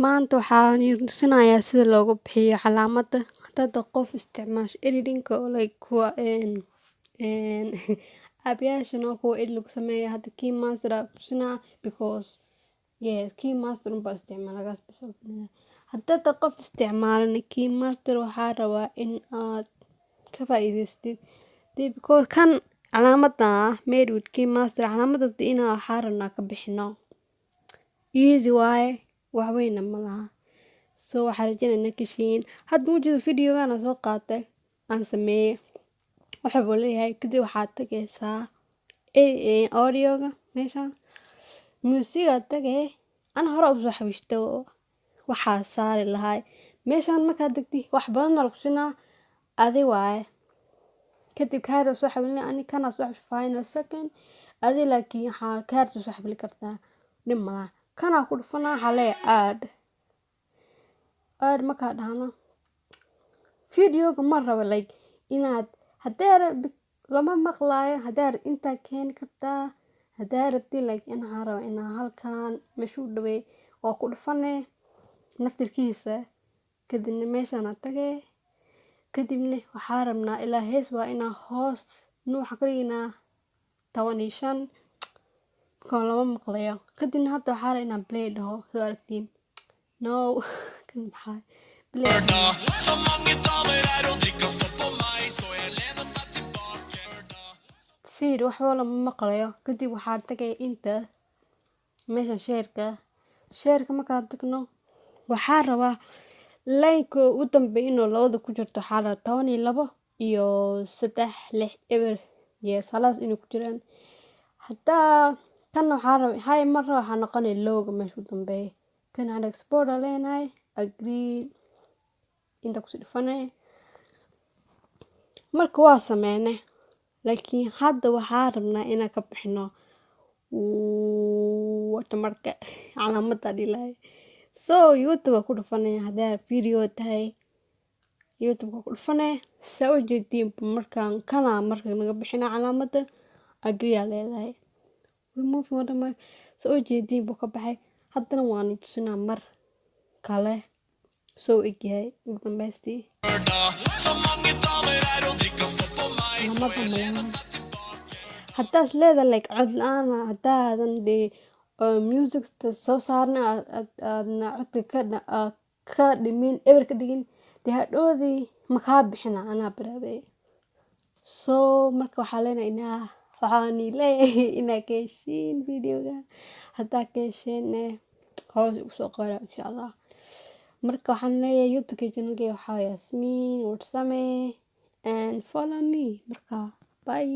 Maanta waxaan tusinayaa sida loogu bixiyo calaamadda hadda qof isticmaasho editing oo like kuwa app-yaashan oo kuwa edit lagu sameeyo hadda KeyMaster aan tusinaa because KeyMaster unbaa isticmaala gaas bas hadda qof isticmaalana KeyMaster waxaa rabaa in aad ka faa'iidaystid because kan calaamadda made with KeyMaster calaamadda inaa waxaa rabnaa ka bixino easy waaye wax weyn ma laha so waxaan rajaynaynaa kashiin hadda wajida videogan aan soo qaatay aan sameeyay waxa uu leeyahay kadib waxaad tagaysaa audioga meeshaan musiga tagay ana hore u soo xawishto waxaa saari lahay meeshaan markaad degtay wax badan lagu sinaa adi waaye kadib kaarta soo xawilnaa ani kana soo final second adi laakiin waxaa kaarta soo xawili kartaa dhima kana ku dhufanaa xalee aad markaa dhahno videoga ma rabo like inaad hadeer lama maqlaayo hadeer intaa keeni kartaa hadeer rabti like inaa rabo inaa halkaan meeshuu dhawey oo ku dhufanay naftirkiisa kadibna meeshaan aad tagay kadibna waxaa rabnaa ilaa hees waa inaa hoos nuuxa ka dhignaa 15 kan lama maqlayo kadibna hadda waxaa rabaa inaan play dhaho soo aragtiin no kan maxaa play siir wax wala ma maqlayo kadib waxaa tagay inta meesha sheerka markaan tagno waxaa rabaa line-ka u dambeeyo inuu labada ku jirto waxaa rabaa 12 iyo 3 6 eber yes halaas inuu ku jiraan haddaa kan waxaa rabaa hay mar waxaa noqonay lowga meesha u dambeeyo kan aan export leenahay agree inta ku dhufanay marka waa sameynay laakiin hadda waxaa rabnaa inaan ka bixino wata marka calaamadda dhilay so YouTube ku dhufanay hadaa video tahay YouTube ku dhufanay soo jeedin markaan kana marka naga bixina calaamadda agree leedahay remove watermark soo jeedin buu ka baxay haddana waan tusinaa mar kale soo egyahay ugu dambeystii haddaad leedahay like cod la'aan haddaadan dee music soo saarna aadna codka ka dhimin eber ka dhigin dee hadhoodii makaa bixina anaa baraabay so marka waxaa leenaynaa waxaan leeyahay inaa ka heshiin videoga haddaa ka hesheen hoos ugu soo qora insha Allah marka waxaan leeyahay YouTube channel waxaa Yasmin Warsame and follow me marka bye